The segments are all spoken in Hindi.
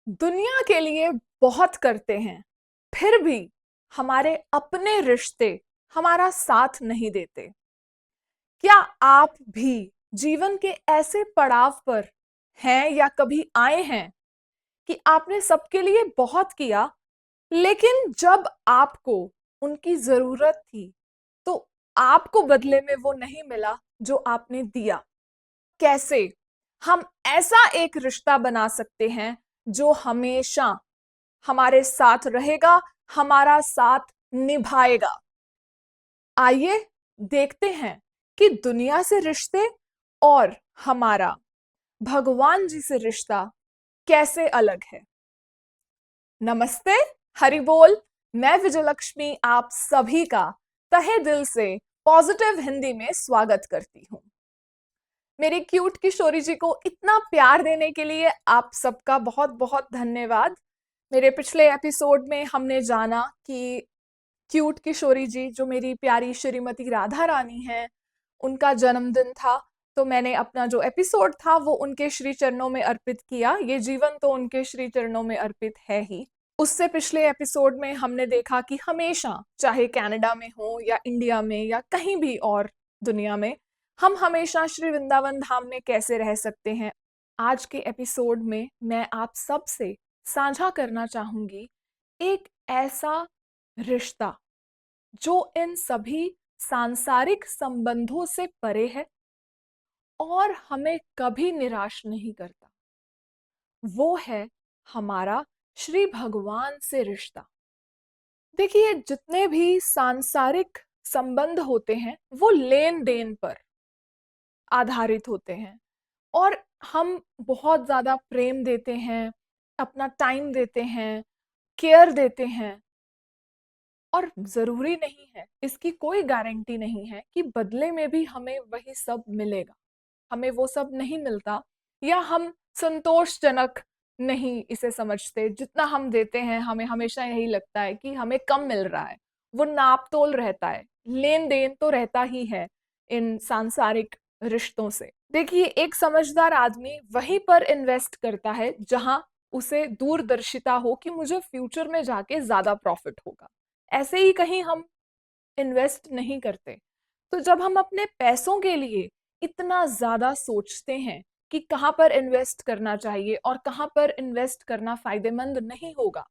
दुनिया के लिए बहुत करते हैं, फिर भी हमारे अपने रिश्ते हमारा साथ नहीं देते। क्या आप भी जीवन के ऐसे पड़ाव पर हैं या कभी आए हैं कि आपने सबके लिए बहुत किया, लेकिन जब आपको उनकी जरूरत थी, तो आपको बदले में वो नहीं मिला जो आपने दिया? कैसे हम ऐसा एक रिश्ता बना सकते हैं जो हमेशा हमारे साथ रहेगा, हमारा साथ निभाएगा? आइए देखते हैं कि दुनिया से रिश्ते और हमारा भगवान जी से रिश्ता कैसे अलग है। नमस्ते, हरि बोल। मैं विजयलक्ष्मी आप सभी का तहे दिल से पॉजिटिव हिंदी में स्वागत करती हूँ। मेरी क्यूट किशोरी जी को इतना प्यार देने के लिए आप सबका बहुत बहुत धन्यवाद। मेरे पिछले एपिसोड में हमने जाना कि क्यूट किशोरी जी जो मेरी प्यारी श्रीमती राधा रानी हैं, उनका जन्मदिन था। तो मैंने अपना जो एपिसोड था वो उनके श्री चरणों में अर्पित किया। ये जीवन तो उनके श्री चरणों में अर्पित है ही। उससे पिछले एपिसोड में हमने देखा कि हमेशा, चाहे कनाडा में हो या इंडिया में या कहीं भी और दुनिया में, हम हमेशा श्री वृंदावन धाम में कैसे रह सकते हैं। आज के एपिसोड में मैं आप सब से साझा करना चाहूंगी एक ऐसा रिश्ता जो इन सभी सांसारिक संबंधों से परे है और हमें कभी निराश नहीं करता। वो है हमारा श्री भगवान से रिश्ता। देखिए, जितने भी सांसारिक संबंध होते हैं वो लेन देन पर आधारित होते हैं और हम बहुत ज्यादा प्रेम देते हैं, अपना टाइम देते हैं, केयर देते हैं, और जरूरी नहीं है, इसकी कोई गारंटी नहीं है कि बदले में भी हमें वही सब मिलेगा। हमें वो सब नहीं मिलता, या हम संतोषजनक नहीं इसे समझते। जितना हम देते हैं हमें हमेशा यही लगता है कि हमें कम मिल रहा है। वो नाप तोल रहता है, लेन देन तो रहता ही है इन सांसारिक रिश्तों से। देखिए, एक समझदार आदमी वहीं पर इन्वेस्ट करता है जहां उसे दूरदर्शिता हो कि मुझे फ्यूचर में जाके ज्यादा प्रॉफिट होगा। ऐसे ही कहीं हम इन्वेस्ट नहीं करते। तो जब हम अपने पैसों के लिए इतना ज्यादा सोचते हैं कि कहाँ पर इन्वेस्ट करना चाहिए और कहाँ पर इन्वेस्ट करना फायदेमंद नहीं होगा,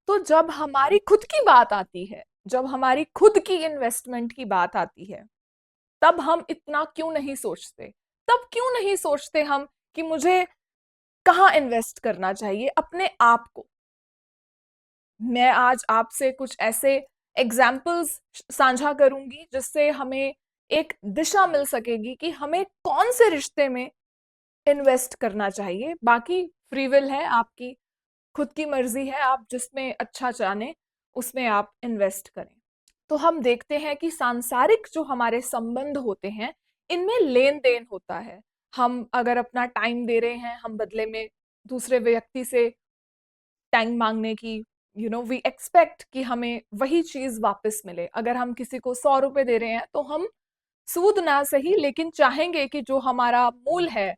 तो जब हमारी खुद की बात आती है, जब हमारी खुद की इन्वेस्टमेंट की बात आती है, तब हम इतना क्यों नहीं सोचते? तब क्यों नहीं सोचते हम कि मुझे कहाँ इन्वेस्ट करना चाहिए अपने आप को? मैं आज आपसे कुछ ऐसे एग्जाम्पल्स साझा करूंगी जिससे हमें एक दिशा मिल सकेगी कि हमें कौन से रिश्ते में इन्वेस्ट करना चाहिए। बाकी फ्री विल है, आपकी खुद की मर्जी है, आप जिसमें अच्छा जाने उसमें आप इन्वेस्ट करें। तो हम देखते हैं कि सांसारिक जो हमारे संबंध होते हैं, इनमें लेन देन होता है। हम अगर अपना टाइम दे रहे हैं, हम बदले में दूसरे व्यक्ति से टाइम मांगने की, वी एक्सपेक्ट कि हमें वही चीज वापस मिले। अगर हम किसी को 100 रुपए दे रहे हैं तो हम सूद ना सही, लेकिन चाहेंगे कि जो हमारा मूल है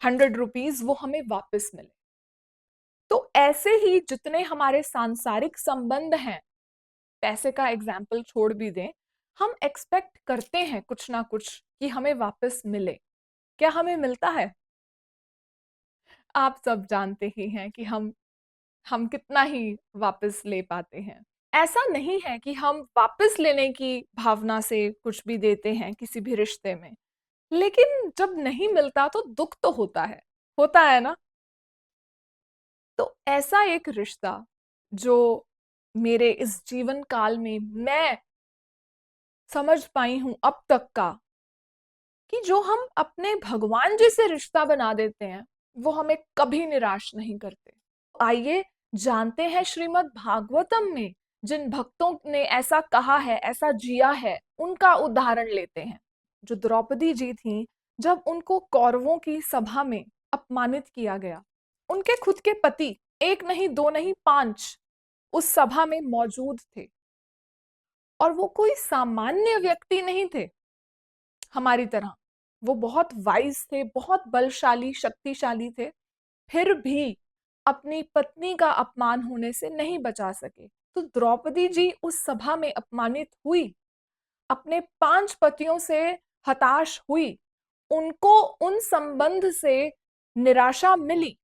100 रुपीज, वो हमें वापस मिले। तो ऐसे ही जितने हमारे सांसारिक संबंध हैं, पैसे का एग्जाम्पल छोड़ भी दें, हम एक्सपेक्ट करते हैं कुछ ना कुछ कि हमें वापस मिले। क्या हमें मिलता है? आप सब जानते ही हैं कि हम कितना ही वापस ले पाते हैं। ऐसा नहीं है कि हम वापस लेने की भावना से कुछ भी देते हैं किसी भी रिश्ते में, लेकिन जब नहीं मिलता तो दुख तो होता है ना? तो ऐसा एक रिश्ता जो मेरे इस जीवन काल में मैं समझ पाई हूं अब तक का, कि जो हम अपने भगवान जी से रिश्ता बना देते हैं, वो हमें कभी निराश नहीं करते। आइए जानते हैं श्रीमद् भागवतम में जिन भक्तों ने ऐसा कहा है, ऐसा जिया है, उनका उदाहरण लेते हैं। जो द्रौपदी जी थी, जब उनको कौरवों की सभा में अपमानित किया गया, उनके खुद के पति, एक नहीं दो नहीं पांच, उस सभा में मौजूद थे, और वो कोई सामान्य व्यक्ति नहीं थे हमारी तरह। वो बहुत वाइज थे, बहुत बलशाली, शक्तिशाली थे। फिर भी अपनी पत्नी का अपमान होने से नहीं बचा सके। तो द्रौपदी जी उस सभा में अपमानित हुई, अपने 5 पतियों से हताश हुई, उनको उन संबंध से निराशा मिली।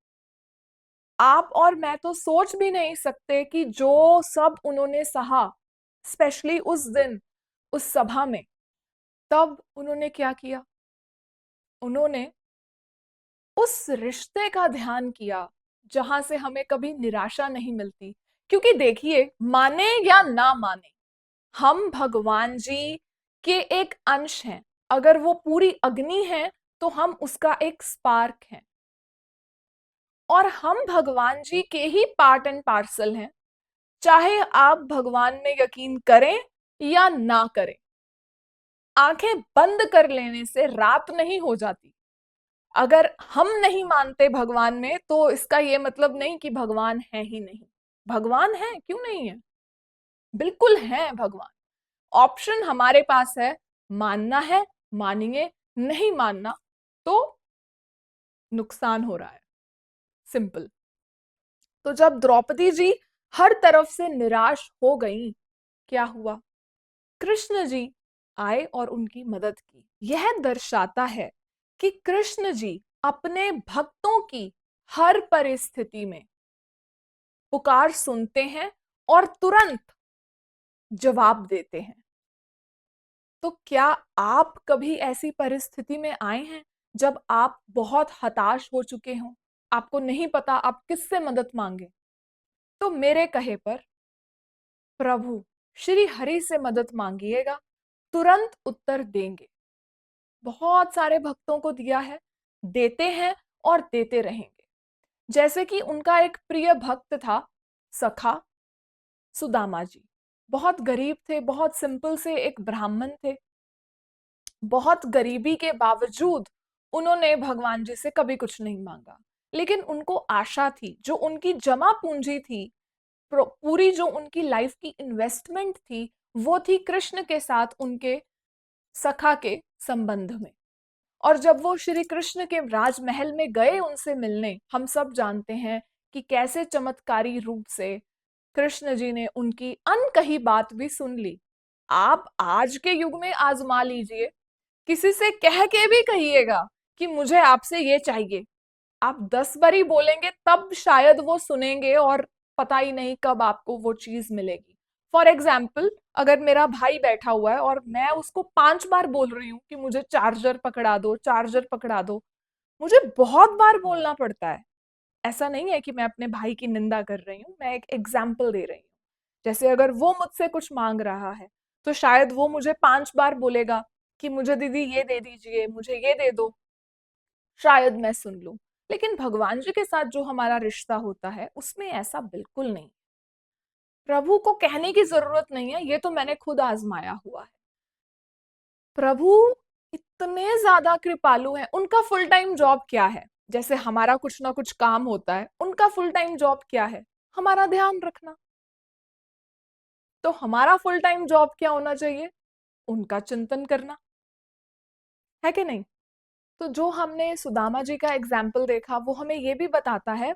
आप और मैं तो सोच भी नहीं सकते कि जो सब उन्होंने सहा, स्पेशली उस दिन उस सभा में, तब उन्होंने क्या किया? उन्होंने उस रिश्ते का ध्यान किया जहां से हमें कभी निराशा नहीं मिलती। क्योंकि देखिए, माने या ना माने, हम भगवान जी के एक अंश हैं। अगर वो पूरी अग्नि है तो हम उसका एक स्पार्क हैं, और हम भगवान जी के ही पार्ट एंड पार्सल हैं। चाहे आप भगवान में यकीन करें या ना करें, आंखें बंद कर लेने से रात नहीं हो जाती। अगर हम नहीं मानते भगवान में, तो इसका ये मतलब नहीं कि भगवान है ही नहीं। भगवान है, क्यों नहीं है? बिल्कुल है भगवान। ऑप्शन हमारे पास है, मानना है मानिए, नहीं मानना तो नुकसान हो रहा है। सिंपल। तो जब द्रौपदी जी हर तरफ से निराश हो गईं, क्या हुआ? कृष्ण जी आए और उनकी मदद की। यह दर्शाता है कि कृष्ण जी अपने भक्तों की हर परिस्थिति में पुकार सुनते हैं और तुरंत जवाब देते हैं। तो क्या आप कभी ऐसी परिस्थिति में आए हैं जब आप बहुत हताश हो चुके हों, आपको नहीं पता आप किससे मदद मांगे? तो मेरे कहे पर प्रभु श्री हरि से मदद मांगिएगा, तुरंत उत्तर देंगे। बहुत सारे भक्तों को दिया है, देते हैं और देते रहेंगे। जैसे कि उनका एक प्रिय भक्त था, सखा सुदामा जी। बहुत गरीब थे, बहुत सिंपल से एक ब्राह्मण थे। बहुत गरीबी के बावजूद उन्होंने भगवान जी से कभी कुछ नहीं मांगा, लेकिन उनको आशा थी, जो उनकी जमा पूंजी थी, पूरी जो उनकी लाइफ की इन्वेस्टमेंट थी, वो थी कृष्ण के साथ उनके सखा के संबंध में। और जब वो श्री कृष्ण के राजमहल में गए उनसे मिलने, हम सब जानते हैं कि कैसे चमत्कारी रूप से कृष्ण जी ने उनकी अनकही बात भी सुन ली। आप आज के युग में आजमा लीजिए, किसी से कह के भी कहिएगा कि मुझे आपसे ये चाहिए, आप 10 बारी बोलेंगे तब शायद वो सुनेंगे, और पता ही नहीं कब आपको वो चीज मिलेगी। फॉर एग्जाम्पल, अगर मेरा भाई बैठा हुआ है और मैं उसको 5 बार बोल रही हूँ कि मुझे चार्जर पकड़ा दो, चार्जर पकड़ा दो, मुझे बहुत बार बोलना पड़ता है। ऐसा नहीं है कि मैं अपने भाई की निंदा कर रही हूँ, मैं एक एग्जाम्पल दे रही हूँ। जैसे अगर वो मुझसे कुछ मांग रहा है, तो शायद वो मुझे 5 बार बोलेगा कि मुझे दीदी ये दे दीजिए, मुझे ये दे दो, शायद मैं सुन लूं। लेकिन भगवान जी के साथ जो हमारा रिश्ता होता है, उसमें ऐसा बिल्कुल नहीं। प्रभु को कहने की जरूरत नहीं है, ये तो मैंने खुद आजमाया हुआ है। प्रभु इतने ज्यादा कृपालु हैं। उनका फुल टाइम जॉब क्या है? जैसे हमारा कुछ ना कुछ काम होता है, उनका फुल टाइम जॉब क्या है? हमारा ध्यान रखना। तो हमारा फुल टाइम जॉब क्या होना चाहिए? उनका चिंतन करना, है कि नहीं? तो जो हमने सुदामा जी का एग्जाम्पल देखा, वो हमें ये भी बताता है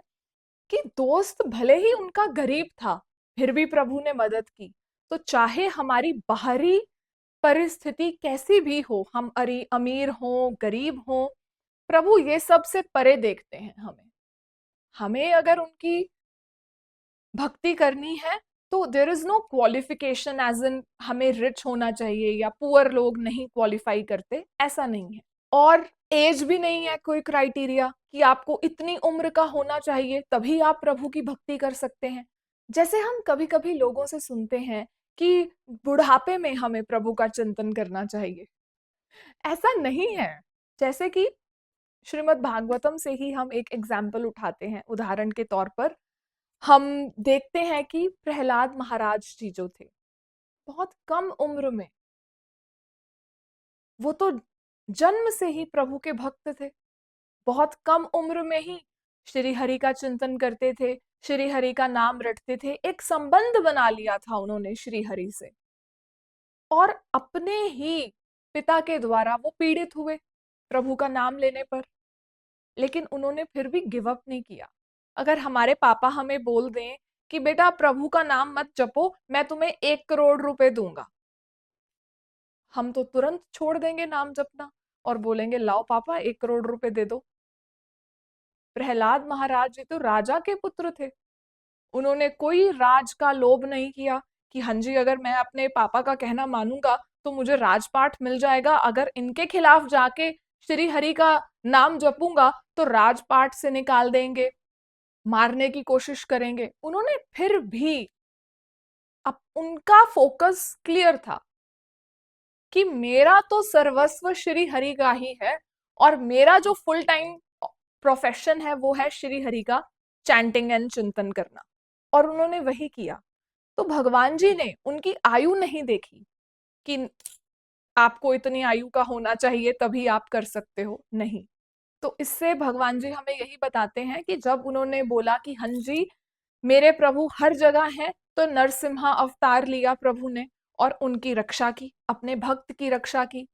कि दोस्त भले ही उनका गरीब था, फिर भी प्रभु ने मदद की। तो चाहे हमारी बाहरी परिस्थिति कैसी भी हो, हम अमीर हो, गरीब हो, प्रभु ये सब से परे देखते हैं हमें। हमें अगर उनकी भक्ति करनी है, तो there is no qualification age in हमें रिच होना चाहिए या पुअर लोग नहीं क्वालिफाई करते, ऐसा नहीं है। और एज भी नहीं है कोई क्राइटेरिया कि आपको इतनी उम्र का होना चाहिए तभी आप प्रभु की भक्ति कर सकते हैं। जैसे हम कभी कभी लोगों से सुनते हैं कि बुढ़ापे में हमें प्रभु का चिंतन करना चाहिए, ऐसा नहीं है। जैसे कि श्रीमद् भागवतम से ही हम एक एग्जाम्पल उठाते हैं, उदाहरण के तौर पर हम देखते हैं कि प्रहलाद महाराज जी जो थे, बहुत कम उम्र में, वो तो जन्म से ही प्रभु के भक्त थे। बहुत कम उम्र में ही श्री हरि का चिंतन करते थे, श्री हरि का नाम रटते थे, एक संबंध बना लिया था उन्होंने श्री हरि से। और अपने ही पिता के द्वारा वो पीड़ित हुए प्रभु का नाम लेने पर, लेकिन उन्होंने फिर भी गिव अप नहीं किया। अगर हमारे पापा हमें बोल दें कि बेटा प्रभु का नाम मत जपो, मैं तुम्हें 1 करोड़ रुपए दूंगा, हम तो तुरंत छोड़ देंगे नाम जपना और बोलेंगे लाओ पापा 1 करोड़ रुपए दे दो। प्रहलाद महाराज जी तो राजा के पुत्र थे, उन्होंने कोई राज का लोभ नहीं किया कि हाँ जी अगर मैं अपने पापा का कहना मानूंगा तो मुझे राजपाट मिल जाएगा, अगर इनके खिलाफ जाके श्री हरि का नाम जपूंगा तो राजपाट से निकाल देंगे, मारने की कोशिश करेंगे। उन्होंने फिर भी अब उनका फोकस क्लियर था कि मेरा तो सर्वस्व श्री हरि का ही है और मेरा जो फुल टाइम प्रोफेशन है वो है श्री हरि का चैंटिंग एंड चिंतन करना। और उन्होंने वही किया। तो भगवान जी ने उनकी आयु नहीं देखी कि आपको इतनी आयु का होना चाहिए तभी आप कर सकते हो, नहीं। तो इससे भगवान जी हमें यही बताते हैं कि जब उन्होंने बोला कि हाँ जी मेरे प्रभु हर जगह हैं, तो नरसिम्हा अवतार लिया प्रभु ने और उनकी रक्षा की, अपने भक्त की रक्षा की।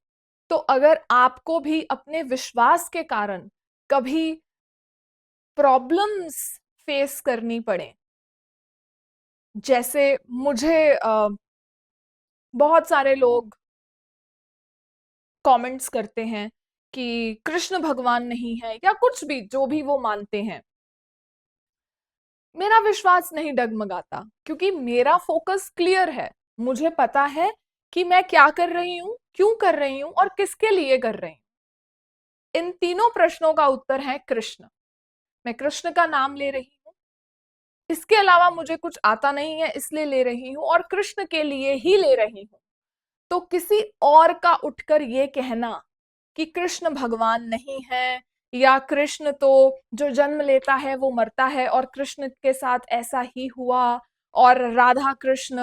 तो अगर आपको भी अपने विश्वास के कारण कभी प्रॉब्लम्स फेस करनी पड़े, जैसे मुझे बहुत सारे लोग कमेंट्स करते हैं कि कृष्ण भगवान नहीं है या कुछ भी जो भी वो मानते हैं, मेरा विश्वास नहीं डगमगाता क्योंकि मेरा फोकस क्लियर है। मुझे पता है कि मैं क्या कर रही हूं, क्यों कर रही हूं और किसके लिए कर रही हूं। इन तीनों प्रश्नों का उत्तर है कृष्ण। मैं कृष्ण का नाम ले रही हूं, इसके अलावा मुझे कुछ आता नहीं है इसलिए ले रही हूं और कृष्ण के लिए ही ले रही हूं। तो किसी और का उठकर ये कहना कि कृष्ण भगवान नहीं है या कृष्ण तो जो जन्म लेता है वो मरता है और कृष्ण के साथ ऐसा ही हुआ और राधा कृष्ण,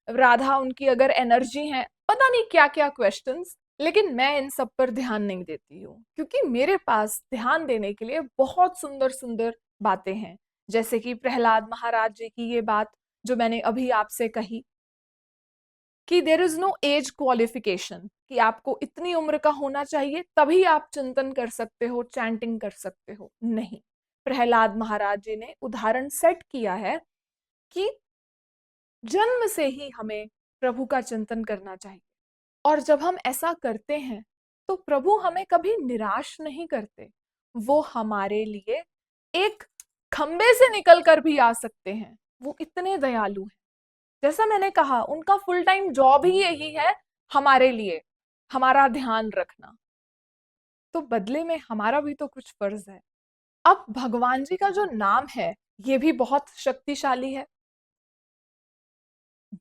राधा उनकी अगर एनर्जी है, पता नहीं क्या क्या क्वेश्चंस, लेकिन मैं इन सब पर ध्यान नहीं देती हूँ क्योंकि मेरे पास ध्यान देने के लिए बहुत सुंदर सुंदर बातें हैं। जैसे कि प्रहलाद महाराज जी की ये बात जो मैंने अभी आपसे कही कि there is no age qualification, कि आपको इतनी उम्र का होना चाहिए तभी आप चिंतन कर सकते हो, चैंटिंग कर सकते हो, नहीं। प्रहलाद महाराज जी ने उदाहरण सेट किया है कि जन्म से ही हमें प्रभु का चिंतन करना चाहिए और जब हम ऐसा करते हैं तो प्रभु हमें कभी निराश नहीं करते। वो हमारे लिए एक खंबे से निकल कर भी आ सकते हैं, वो इतने दयालु हैं। जैसा मैंने कहा उनका फुल टाइम जॉब ही यही है, हमारे लिए हमारा ध्यान रखना। तो बदले में हमारा भी तो कुछ फर्ज है। अब भगवान जी का जो नाम है ये भी बहुत शक्तिशाली है।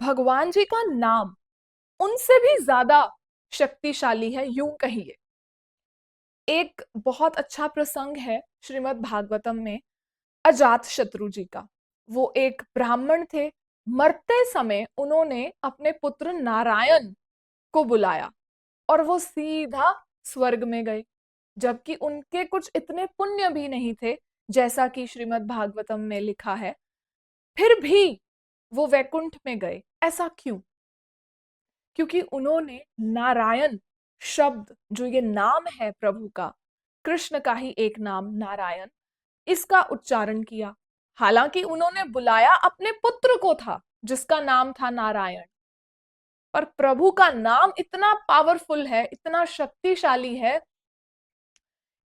भगवान जी का नाम उनसे भी ज्यादा शक्तिशाली है, यूं कहिए। एक बहुत अच्छा प्रसंग है श्रीमद् भागवतम में अजात शत्रु जी का। वो एक ब्राह्मण थे, मरते समय उन्होंने अपने पुत्र नारायण को बुलाया और वो सीधा स्वर्ग में गए, जबकि उनके कुछ इतने पुण्य भी नहीं थे जैसा कि श्रीमद् भागवतम में लिखा है। फिर भी वो वैकुंठ में गए, ऐसा क्यों? क्योंकि उन्होंने नारायण शब्द, जो ये नाम है प्रभु का, कृष्ण का ही एक नाम नारायण, इसका उच्चारण किया। हालांकि उन्होंने बुलाया अपने पुत्र को था जिसका नाम था नारायण, पर प्रभु का नाम इतना पावरफुल है, इतना शक्तिशाली है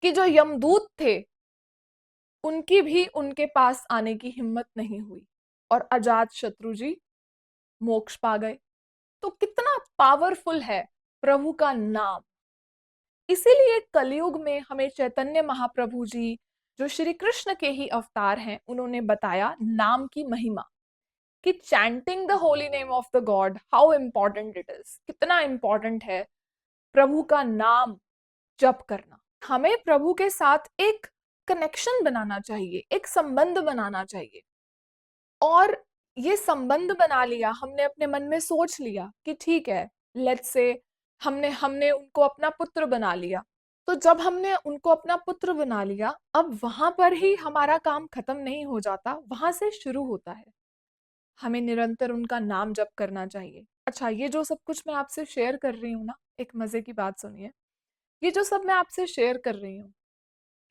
कि जो यमदूत थे उनकी भी उनके पास आने की हिम्मत नहीं हुई और अजात शत्रु जी मोक्ष पा गए। तो कितना पावरफुल है प्रभु का नाम। इसीलिए कलयुग में हमें चैतन्य महाप्रभु जी, जो श्री कृष्ण के ही अवतार हैं, उन्होंने बताया नाम की महिमा, कि chanting the holy name of the God how important it is, कितना इंपॉर्टेंट है प्रभु का नाम जप करना। हमें प्रभु के साथ एक कनेक्शन बनाना चाहिए, एक संबंध बनाना चाहिए। और ये संबंध बना लिया, हमने अपने मन में सोच लिया कि ठीक है, लेट्स से हमने हमने उनको अपना पुत्र बना लिया। तो जब हमने उनको अपना पुत्र बना लिया, अब वहां पर ही हमारा काम खत्म नहीं हो जाता, वहां से शुरू होता है। हमें निरंतर उनका नाम जप करना चाहिए। अच्छा, ये जो सब कुछ मैं आपसे शेयर कर रही हूँ ना, एक मजे की बात सुनिए। ये जो सब मैं आपसे शेयर कर रही हूँ,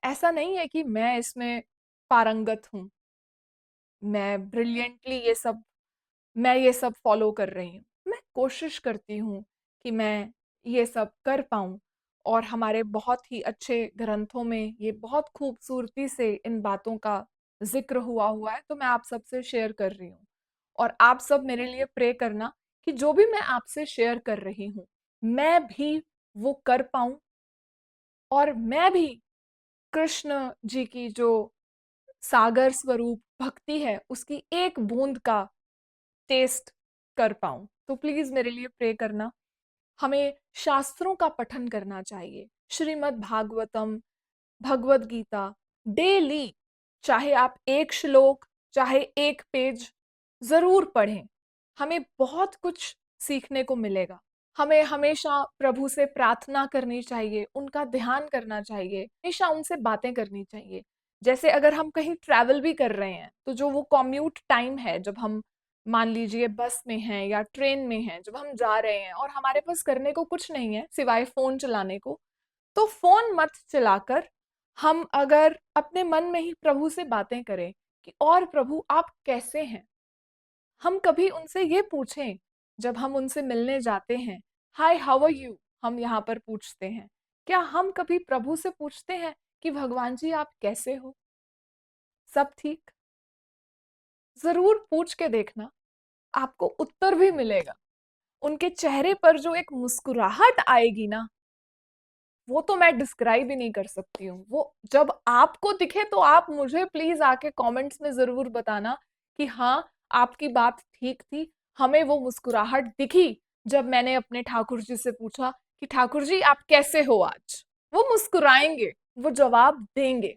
ऐसा नहीं है कि मैं इसमें पारंगत हूँ मैं ब्रिलियंटली मैं ये सब फॉलो कर रही हूँ। मैं कोशिश करती हूँ कि मैं ये सब कर पाऊँ, और हमारे बहुत ही अच्छे ग्रंथों में ये बहुत खूबसूरती से इन बातों का ज़िक्र हुआ है, तो मैं आप सबसे शेयर कर रही हूँ। और आप सब मेरे लिए प्रे करना कि जो भी मैं आपसे शेयर कर रही हूँ, मैं भी वो कर पाऊँ, और मैं भी कृष्ण जी की जो सागर स्वरूप भक्ति है, उसकी एक बूंद का टेस्ट कर पाऊँ। तो प्लीज़ मेरे लिए प्रे करना। हमें शास्त्रों का पठन करना चाहिए। श्रीमद् भागवतम, भगवद गीता डेली, चाहे आप एक श्लोक, चाहे एक पेज ज़रूर पढ़ें। हमें बहुत कुछ सीखने को मिलेगा। हमें हमेशा प्रभु से प्रार्थना करनी चाहिए, उनका ध्यान करना चाहिए, हमेशा उनसे बातें करनी चाहिए। जैसे अगर हम कहीं ट्रैवल भी कर रहे हैं, तो जो वो कॉम्यूट टाइम है, जब हम मान लीजिए बस में हैं या ट्रेन में हैं, जब हम जा रहे हैं और हमारे पास करने को कुछ नहीं है सिवाय फ़ोन चलाने को, तो फ़ोन मत चलाकर हम अगर अपने मन में ही प्रभु से बातें करें कि और प्रभु आप कैसे हैं? हम कभी उनसे ये पूछें, जब हम उनसे मिलने जाते हैं, हाय हाउ आर यू? हम यहाँ पर पूछते हैं। क्या हम कभी प्रभु से पूछते हैं कि भगवान जी आप कैसे हो? सब ठीक? ज़रूर पूछ के देखना, आपको उत्तर भी मिलेगा। उनके चेहरे पर जो एक मुस्कुराहट आएगी ना, वो तो मैं डिस्क्राइब ही नहीं कर सकती हूँ। वो जब आपको दिखे तो आप मुझे प्लीज आके कमेंट्स में जरूर बताना कि हाँ, आपकी बात ठीक थी, हमें वो मुस्कुराहट दिखी जब मैंने अपने ठाकुर जी से पूछा कि ठाकुर जी आप कैसे हो आज। वो मुस्कुराएंगे, वो जवाब देंगे।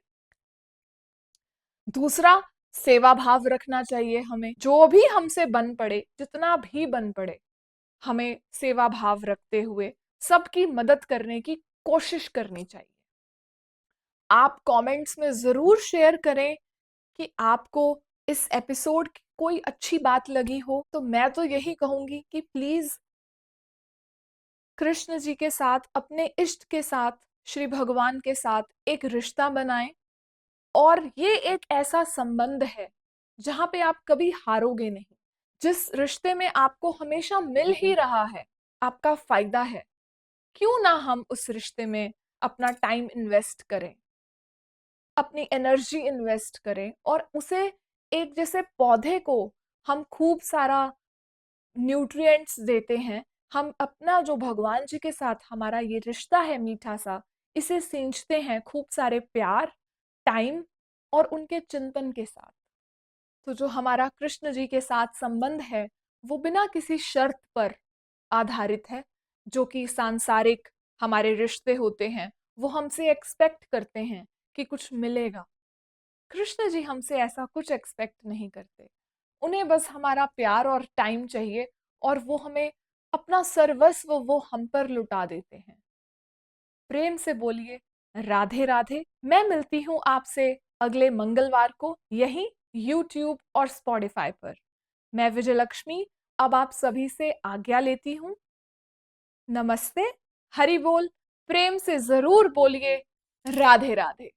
दूसरा, सेवा भाव रखना चाहिए हमें। जो भी हमसे बन पड़े, जितना भी बन पड़े, हमें सेवा भाव रखते हुए सबकी मदद करने की कोशिश करनी चाहिए। आप कमेंट्स में ज़रूर शेयर करें कि आपको इस एपिसोड की कोई अच्छी बात लगी हो। तो मैं तो यही कहूँगी कि प्लीज़ कृष्ण जी के साथ, अपने इष्ट के साथ, श्री भगवान के साथ एक रिश्ता बनाएं। और ये एक ऐसा संबंध है जहाँ पे आप कभी हारोगे नहीं। जिस रिश्ते में आपको हमेशा मिल ही रहा है, आपका फ़ायदा है, क्यों ना हम उस रिश्ते में अपना टाइम इन्वेस्ट करें, अपनी एनर्जी इन्वेस्ट करें, और उसे एक जैसे पौधे को हम खूब सारा न्यूट्रिएंट्स देते हैं, हम अपना जो भगवान जी के साथ हमारा ये रिश्ता है मीठा सा, इसे सींचते हैं खूब सारे प्यार, टाइम और उनके चिंतन के साथ। तो जो हमारा कृष्ण जी के साथ संबंध है, वो बिना किसी शर्त पर आधारित है। जो कि सांसारिक हमारे रिश्ते होते हैं, वो हमसे एक्सपेक्ट करते हैं कि कुछ मिलेगा। कृष्ण जी हमसे ऐसा कुछ एक्सपेक्ट नहीं करते। उन्हें बस हमारा प्यार और टाइम चाहिए, और वो हमें अपना सर्वस्व वो हम पर लुटा देते हैं। प्रेम से बोलिए राधे राधे। मैं मिलती हूँ आपसे अगले मंगलवार को, यही यूट्यूब और स्पॉटिफाई पर। मैं विजय लक्ष्मी अब आप सभी से आज्ञा लेती हूँ। नमस्ते, हरि बोल। प्रेम से जरूर बोलिए राधे राधे।